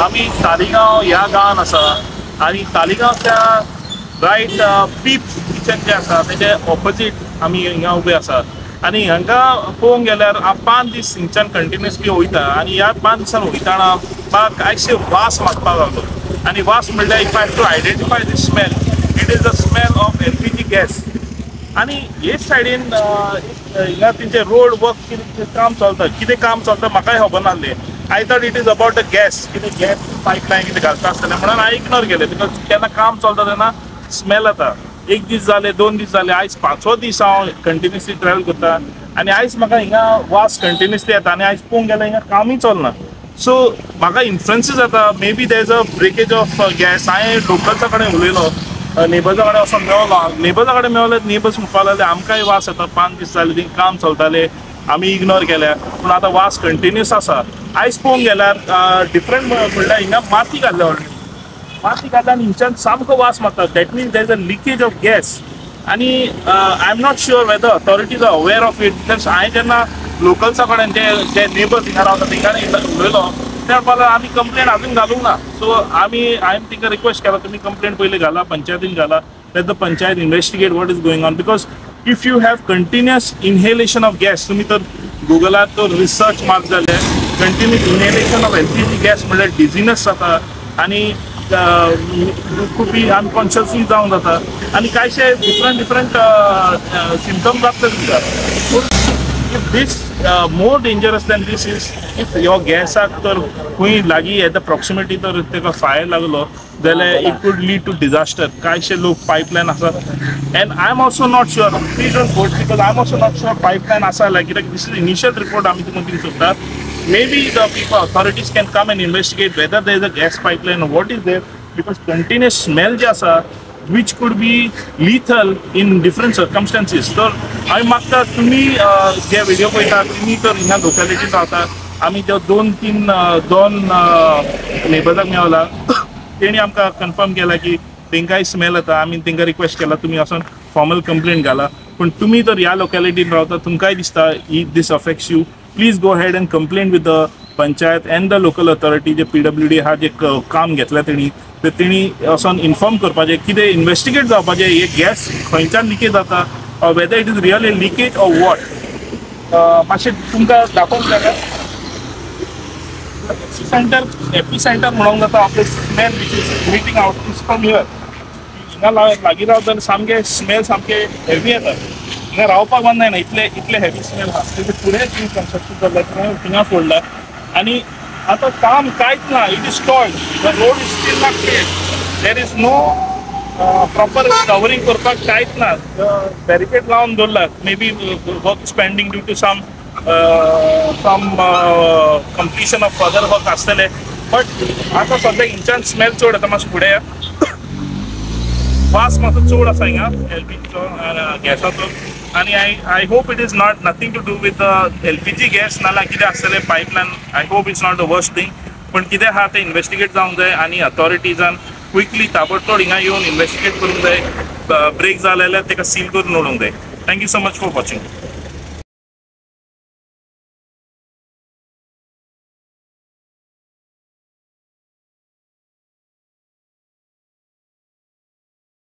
आम्ही तालिगांव ह्या गांवांत आसा आणि तालिगांवच्या रायट पीप किचन जे आसा तेजे ऑपोजीट आमी हिंगा उबे आसा आणि हांगा पळोवंक गेल्यार 5 दीस हिंगच्यान कंटिन्युअसली वयता आणि ह्या 5 दिसान वयताना म्हाका कांयशे वास मागपाक लागलो आणि वास म्हणल्यार if I have to identify the smell it is the smell of LPG gas आणि हे सायडीन हिंगा तेंचे रोड वर्क कितें काम चलता कितें काम चलता म्हाकाय खबर नासलें I thought it is about the gas कितें गॅस पायपलायन कितें घालता आसतलें म्हणून हांवें इग्नोर केलें बिकॉज केन्ना काम चलता तेन्ना स्मेल येता 1 दीस जाले 2 दीस जाले आयज 5वो दीस हांव कंटिन्युअसली ट्रॅव्हल करता आणि आयज म्हाका हिंगा वास कंटिन्युअसली येता आणि आयज पळोवंक गेल्यार हिंगा कामूय चलना सो म्हाका इन्फ्लुएन्सीस जाता may be there is a breakage of gas हांवें लोकल्सा कडेन उलयलो नेबर्सा कडेन वचून मेळलो नेबर्सा कडेन मेळले नेबर्स म्हणपाक लागले आमकांय वास येता 5 दीस जाले थिंग काम चलताले आमी इग्नोर केल्या पूण आतां वास कंटिन्युअस आसा आयज पळोवंक गेल्यार डिफरंट म्हणल्यार हिंगा माती घातल्या ऑलरेडी माती घातल्या आनी हिंगच्यान सामको वास मारता that means there is a leakage of gas आनी I am not sure whether authorities are aware of it because हांवें जेन्ना लोकल्सा कडेन जे नेबर्स हिंगा रावता तेंच्यांनी उलयलो त्या म्हणपाक आमी कंप्लेंट आजून घालूंक ना सो हांवें तिका रिक्वेस्ट केला तुमी कंप्लेंट पयलीं घाला पंचायतीन घाला let the panchayat investigate what is going on because if you have continuous inhalation of gas तुमी तर गुगलार तो रिसर्च मार्क जाले continuous inhalation of LPG gas म्हणल्यार डिझीनस जाता आनी खूब अनकॉन्शियसली जावंक जाता आनी कांयशे डिफरंट सिम्पटम्स जाता तुमकां if this more dangerous than this is if your गॅसाक तर खंय लागीं एट द प्रॉक्सिमिटी तर तेका फायर लागलो जाल्यार इट कुड लीड टू डिजास्टर कांयशे लोक पायपलायन आसा end I am also not sure please don't vote because I am also not sure pipeline आसा लायक कित्याक दिस इज इनिशियल रिपोर्ट आमी तुमकां दिवंक सोदता maybe the people authorities can come and investigate whether there is a gas pipeline or what is there because continuous smell जे आसा which could be lethal in different circumstances. So I मागता तुम्ही जे video पळयता तुम्ही तर हिंगा लोकॅलिटीन रावता आमी जो 2-3 नेबर्साक मेळला तेणी आमकां कन्फर्म केला की तेंकाय स्मेल येता आमी तेंकां रिक्वेस्ट केला तुम्ही वचून फॉर्मल कंप्लेंट घाला पण तुम्ही तर ह्या लोकॅलिटीन रावता तुमकांय दिसता this affects you please go head and complain with the panchayat and the local authority जे PWD हा जे काम घेतला तेणी वचून इन्फॉर्म करपाचें कितें इन्वेस्टिगेट जावपाचें हे गॅस खंयच्यान लिकेज जाता or whether it is real leakage or what मातशें तुमकां दाखोवंक जाय एपी सेंटर म्हणूंक जाता of the smell which is meeting out is from here हिंगा लागीं रावता सामकें स्मेल सामकें हेवी येता हिंगा रावपाक बंद जायना इतले हेवी स्मेल आसा तेजे फुडें कन्स्ट्रक्शन जाल्लें थिंगा फोडला आनी आता काम कांयच ना it is stalled the road is still not clear there is no proper covering करपाक कांयच ना बॅरिकेड लावन दवरला may be work spending due to some completion of other work आसतले बट आता सद्या हिंच्यान स्मेल चड येता मातशें फुडें वास मातसो चड आसा हिंगा LPGचो गॅसाचो आणि I hope it is not nothing to do with the LPG gas नाल्यार कितें आसतलें pipeline I hope it's not the worst thing पण कितें आहा तें इन्वेस्टिगेट जावंक जाय आनी अथॉरिटीजान क्विकली ताबडतोब हिंगा येवन इन्वेस्टिगेट करूंक जाय ब्रेक जालें जाल्यार तेका सील करून उडोवंक जाय thank you so much for watching